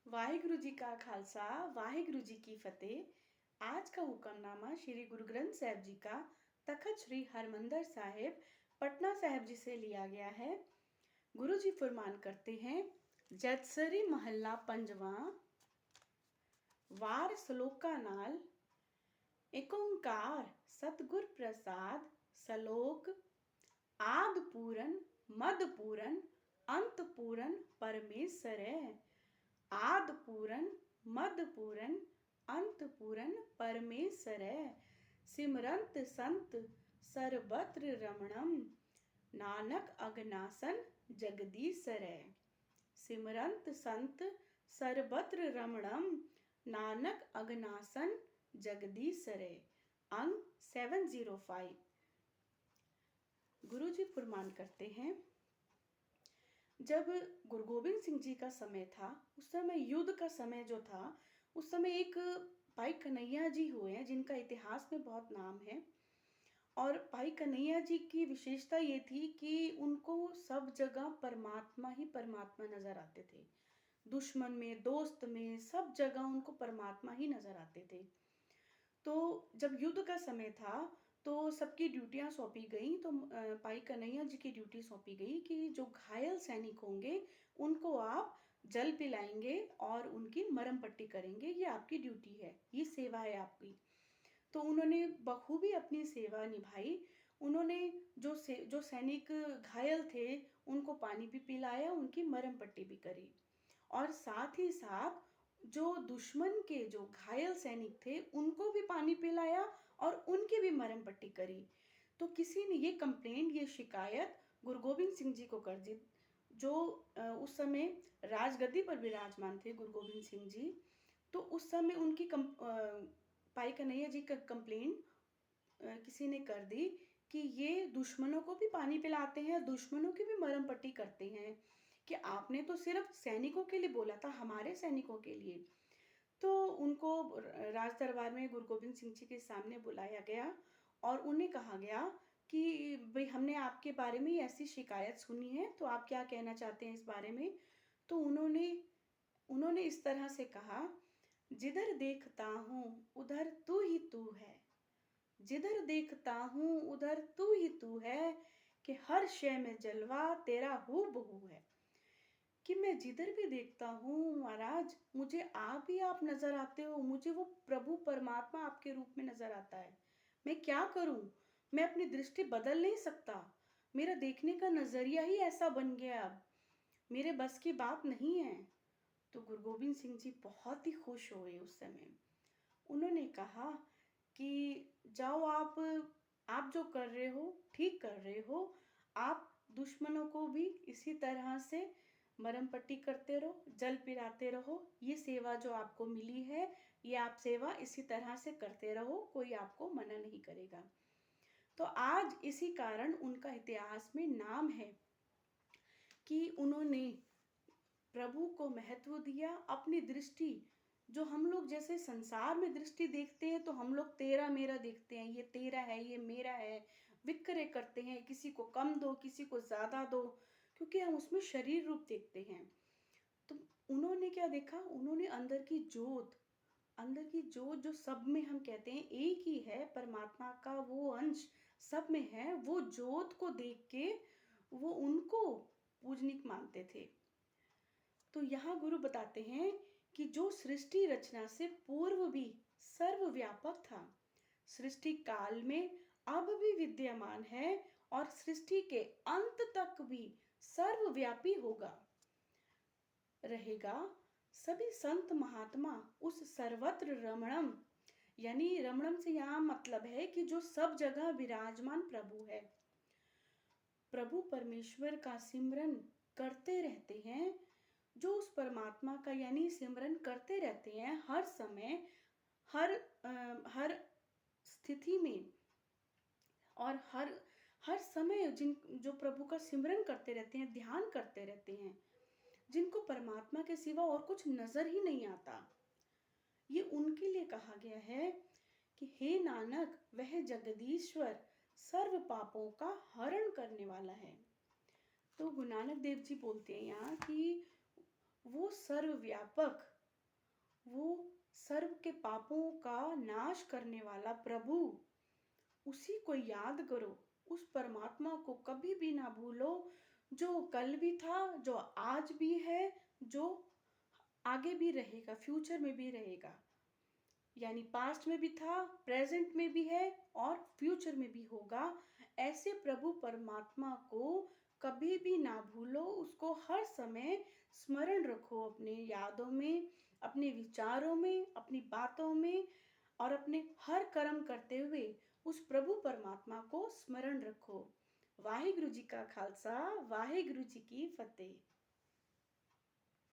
वाहिगुरु जी का खालसा वाहिगुरु जी की फतेह। आज का हुक्मनामा श्री गुरु ग्रंथ साहिब जी का तखत श्री हरमंदर साहिब पटना साहिब जी से लिया गया है। गुरु जी फरमान करते हैं, जतसरी महला पंजवा वार श्लोका नाल एक ओंकार सतगुर प्रसाद सलोक आद पूरन मद पूरन अंत पूरन परमेश्वर है। आद पूरन मद पूरन अंत पूरन परमेश्वर है। सिमरंत संत सर्वत्र रमणम नानक अगनासन जगदीशर है। सिमरंत संत सर्वत्र रमणम नानक अगनासन जगदीशर है। अंग 705। गुरु जी फरमान करते हैं, जब गुरु गोबिंद सिंह जी का समय था, उस समय युद्ध का समय जो था, उस समय एक भाई कन्हैया जी हुए हैं जिनका इतिहास में बहुत नाम है। और भाई कन्हैया जी की विशेषता ये थी कि उनको सब जगह परमात्मा ही परमात्मा नजर आते थे। दुश्मन में, दोस्त में, सब जगह उनको परमात्मा ही नजर आते थे। तो जब युद्ध का समय था तो सबकी ड्यूटियां सौंपी गई। तो भाई कन्हैया जी की ड्यूटी सौंपी गई कि जो घायल सैनिक होंगे उनको आप जल पिलाएंगे और उनकी मरहम पट्टी करेंगे। ये आपकी ड्यूटी है, ये सेवा है आपकी। तो उन्होंने बखूबी अपनी सेवा निभाई। उन्होंने जो सैनिक घायल थे उनको पानी भी पिलाया, उनकी मरहम पट्टी भी करी। और साथ ही साथ जो दुश्मन के जो घायल सैनिक थे उनको भी पानी पिलाया और उनकी भी मरहम पट्टी करी। तो किसी ने ये कंप्लेंट, ये शिकायत गुरु गोबिंद सिंह जी को कर दी, जो उस समय राजगद्दी पर विराजमान थे गुरु गोबिंद सिंह जी। तो उस समय उनकी भाई कन्हैया जी का कंप्लेंट किसी ने कर दी कि ये दुश्मनों को भी पानी पिलाते हैं, दुश्मनों की भी मरहम पट्टी करते हैं, कि आपने तो सिर्फ सैनिकों के लिए बोला था, हमारे सैनिकों के लिए। तो उनको राज दरबार में गुरु गोबिंद सिंह जी के सामने बुलाया गया और उन्हें कहा गया कि भाई हमने आपके बारे में ऐसी शिकायत सुनी है, तो आप क्या कहना चाहते हैं इस बारे में। तो उन्होंने इस तरह से कहा, जिधर देखता हूँ उधर तू ही तू है, जिधर देखता हूँ उधर तू ही तू है, कि हर शय में जलवा तेरा हूबहू है। कि मैं जिधर भी देखता हूँ महाराज, मुझे आप ही आप नजर आते हो, मुझे वो प्रभु परमात्मा आपके रूप में नजर आता है। मैं क्या करूं, मैं अपनी दृष्टि बदल नहीं सकता, मेरा देखने का नजरिया ही ऐसा बन गया, अब मेरे बस की बात नहीं है। तो गुरु गोबिंद सिंह जी बहुत ही खुश हुए उस समय। उन्होंने कहा कि जाओ, आप जो कर रहे हो ठीक कर रहे हो। आप दुश्मनों को भी इसी तरह से मरहम पट्टी करते रहो, जल पिलाते रहो। ये सेवा जो आपको मिली है, ये आप सेवा इसी तरह से करते रहो, कोई आपको मना नहीं करेगा। तो आज इसी कारण उनका इतिहास में नाम है कि उन्होंने प्रभु को महत्व दिया। अपनी दृष्टि, जो हम लोग जैसे संसार में दृष्टि देखते हैं तो हम लोग तेरा मेरा देखते हैं, ये तेरा है, ये मेरा है, विक्रय करते हैं, किसी को कम दो, किसी को ज्यादा दो, क्योंकि हम उसमें शरीर रूप देखते हैं। तो उन्होंने क्या देखा, उन्होंने अंदर की जोत, अंदर की जोत जो सब में, हम कहते हैं एक ही है, परमात्मा का वो अंश सब में है, वो जोत को देख के वो उनको पूजनिक मानते थे। तो यहाँ गुरु बताते हैं कि जो सृष्टि रचना से पूर्व भी सर्वव्यापक था, सृष्टि काल में अब भी विद्यमान है और सृष्टि के अंत तक भी सर्वव्यापी होगा, रहेगा। सभी संत महात्मा उस सर्वत्र रमणम, यानी रमणम से यहाँ मतलब है कि जो सब जगह विराजमान प्रभु है, प्रभु परमेश्वर का सिमरन करते रहते हैं। जो उस परमात्मा का यानी सिमरन करते रहते हैं हर समय, हर स्थिति में, और हर समय जो प्रभु का सिमरन करते रहते हैं, ध्यान करते रहते हैं, जिनको परमात्मा के सिवा और कुछ नजर ही नहीं आता, ये उनके लिए कहा गया है कि हे नानक, वह जगदीश्वर सर्व पापों का हरण करने वाला है। तो गुरु नानक देव जी बोलते हैं यहाँ कि वो सर्वव्यापक, वो सर्व के पापों का नाश करने वाला प्रभु, उसी को याद करो। उस परमात्मा को कभी भी ना भूलो, जो कल भी था, जो आज भी है, जो आगे भी रहेगा, फ्यूचर में भी रहेगा। यानी पास्ट में भी था, प्रेजेंट में भी है और फ्यूचर में भी होगा। ऐसे प्रभु परमात्मा को कभी भी ना भूलो, उसको हर समय स्मरण रखो, अपने यादों में, अपने विचारों में, अपनी बातों में, और अपने हर कर्म करते हुए उस प्रभु परमात्मा को स्मरण रखो। वाहिगुरु जी का खालसा, वाहिगुरु जी की फतेह।